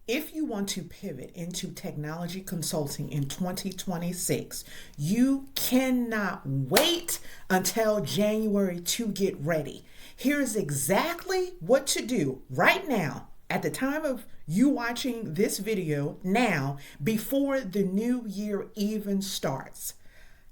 If you want to pivot into technology consulting in 2026, you cannot wait until January to get ready. Here's exactly what to do right now at the time of you watching this video now before the new year even starts.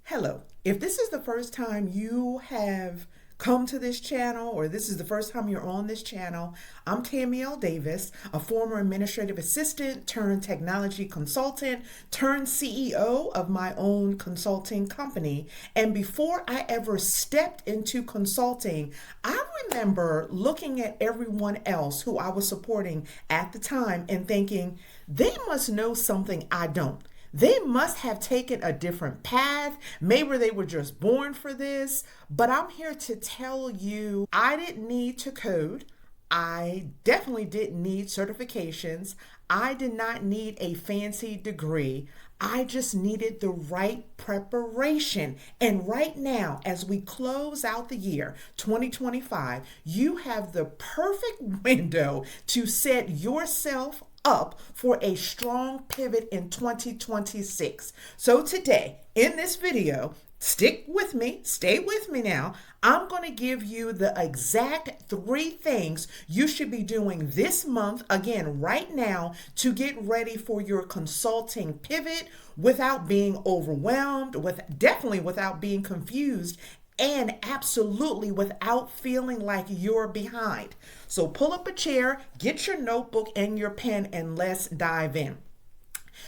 Hello, if this is the first time you have come to this channel, or this is the first time you're on this channel, I'm Tammy L. Davis, a former administrative assistant turned technology consultant turned CEO of my own consulting company. And before I ever stepped into consulting, I remember looking at everyone else who I was supporting at the time and thinking, they must know something I don't. They must have taken a different path. Maybe they were just born for this. But I'm here to tell you, I didn't need to code. I definitely didn't need certifications. I did not need a fancy degree. I just needed the right preparation. And right now, as we close out the year 2025, you have the perfect window to set yourself up for a strong pivot in 2026. So today, in this video, stick with me, stay with me now. I'm going to give you the exact 3 things you should be doing this month, again, right now, to get ready for your consulting pivot without being overwhelmed, definitely without being confused, and absolutely without feeling like you're behind. So pull up a chair, get your notebook and your pen, and let's dive in.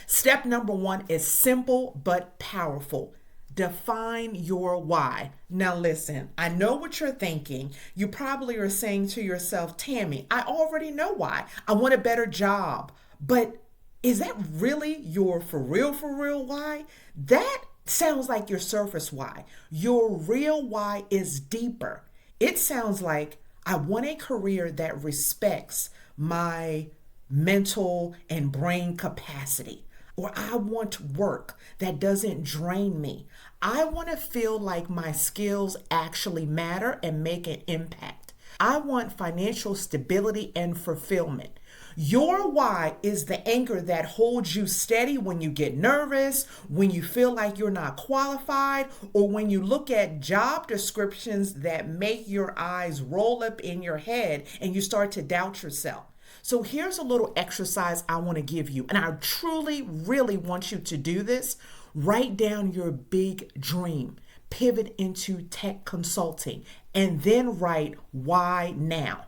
Step number 1 is simple but powerful. Define your why. Now listen, I know what you're thinking. You probably are saying to yourself, Tammy, I already know why. I want a better job. But is that really your for real why? That sounds like your surface why. Your real why is deeper. It sounds like I want a career that respects my mental and brain capacity. Or I want work that doesn't drain me. I want to feel like my skills actually matter and make an impact. I want financial stability and fulfillment. Your why is the anchor that holds you steady when you get nervous, when you feel like you're not qualified, or when you look at job descriptions that make your eyes roll up in your head and you start to doubt yourself. So here's a little exercise I want to give you, and I truly, really want you to do this. Write down your big dream, pivot into tech consulting, and then write why now.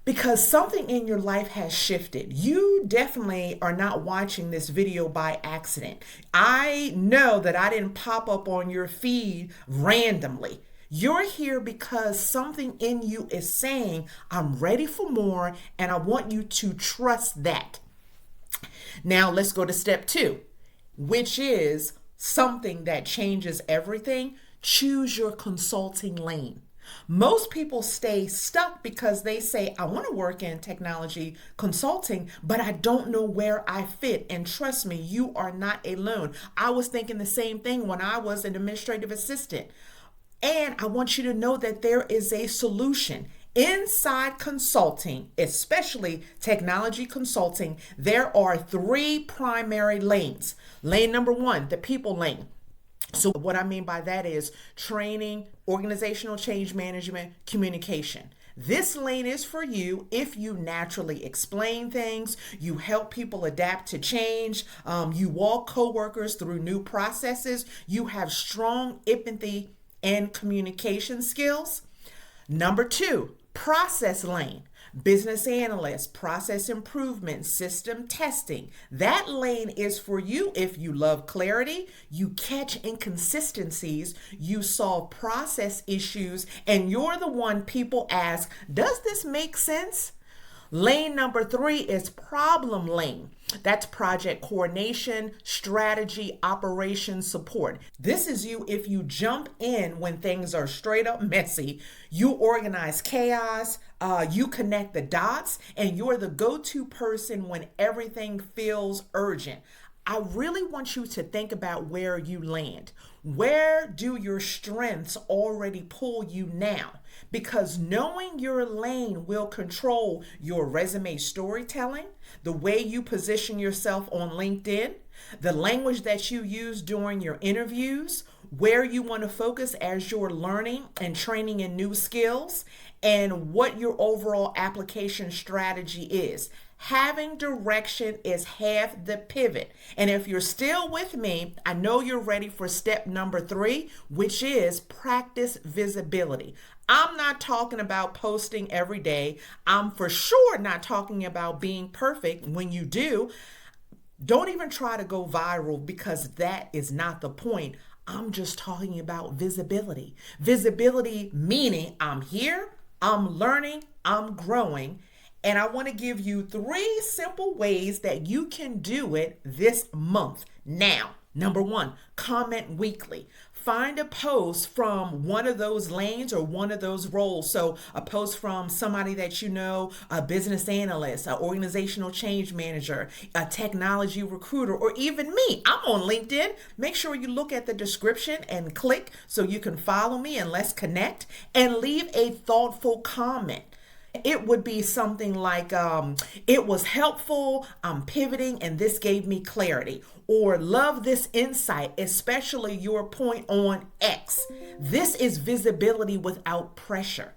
Because something in your life has shifted. You definitely are not watching this video by accident. I know that I didn't pop up on your feed randomly. You're here because something in you is saying, I'm ready for more, and I want you to trust that. Now let's go to step 2, which is something that changes everything. Choose your consulting lane. Most people stay stuck because they say, I want to work in technology consulting, but I don't know where I fit. And trust me, you are not alone. I was thinking the same thing when I was an administrative assistant. And I want you to know that there is a solution. Inside consulting, especially technology consulting, there are 3 primary lanes. Lane number 1, the people lane. So what I mean by that is training, organizational change management, communication. This lane is for you if you naturally explain things, you help people adapt to change, you walk coworkers through new processes, you have strong empathy and communication skills. Number 2, process lane. Business analyst, process improvement, system testing. That lane is for you if you love clarity, you catch inconsistencies, you solve process issues, and you're the one people ask, does this make sense? Lane number 3 is problem lane. That's project coordination, strategy, operations support. This is you if you jump in when things are straight up messy. You organize chaos, you connect the dots, and you're the go-to person when everything feels urgent. I really want you to think about where you land. Where do your strengths already pull you now? Because knowing your lane will control your resume storytelling, the way you position yourself on LinkedIn, the language that you use during your interviews, where you want to focus as you're learning and training in new skills, and what your overall application strategy is. Having direction is half the pivot. And if you're still with me, I know you're ready for step number 3, which is practice visibility. I'm not talking about posting every day. I'm for sure not talking about being perfect when you do. Don't even try to go viral because that is not the point. I'm just talking about visibility. Visibility meaning I'm here, I'm learning, I'm growing. And I want to give you 3 simple ways that you can do it this month. Now, number 1, comment weekly. Find a post from one of those lanes or one of those roles. So a post from somebody that you know, a business analyst, an organizational change manager, a technology recruiter, or even me. I'm on LinkedIn. Make sure you look at the description and click so you can follow me and let's connect, and leave a thoughtful comment. It would be something like, it was helpful, I'm pivoting, and this gave me clarity. Or love this insight, especially your point on X. This is visibility without pressure.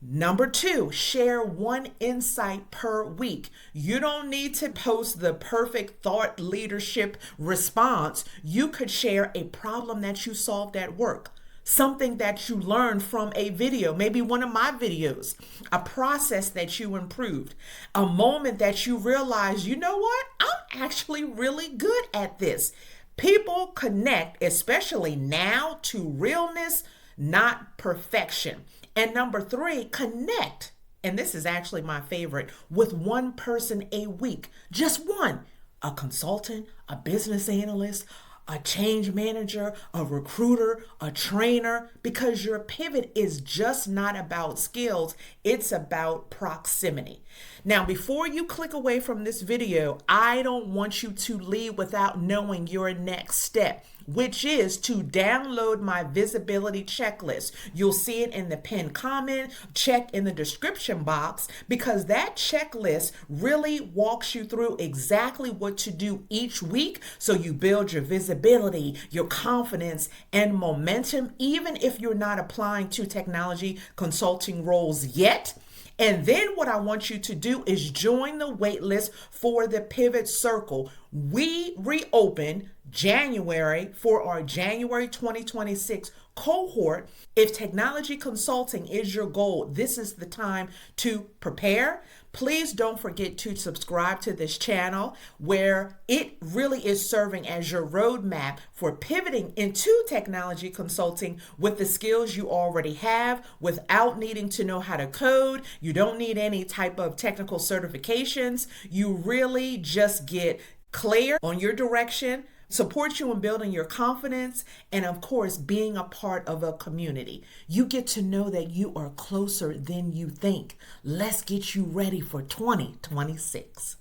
Number 2, share 1 insight per week. You don't need to post the perfect thought leadership response. You could share a problem that you solved at work, something that you learned from a video, maybe one of my videos, a process that you improved, a moment that you realize, you know what, I'm actually really good at this. People connect, especially now, to realness, not perfection. And number 3, connect. And this is actually my favorite, with 1 person a week, just one, a consultant, a business analyst, a change manager, a recruiter, a trainer, because your pivot is just not about skills, it's about proximity. Now, before you click away from this video, I don't want you to leave without knowing your next step, which is to download my visibility checklist. You'll see it in the pinned comment, check in the description box, because that checklist really walks you through exactly what to do each week so you build your visibility, your confidence, and momentum, even if you're not applying to technology consulting roles yet. And then what I want you to do is join the waitlist for the Pivot Circle. We reopen January for our January 2026 cohort. If technology consulting is your goal, this is the time to prepare. Please don't forget to subscribe to this channel, where it really is serving as your roadmap for pivoting into technology consulting with the skills you already have without needing to know how to code. You don't need any type of technical certifications. You really just get clear on your direction, support you in building your confidence, and of course, being a part of a community. You get to know that you are closer than you think. Let's get you ready for 2026.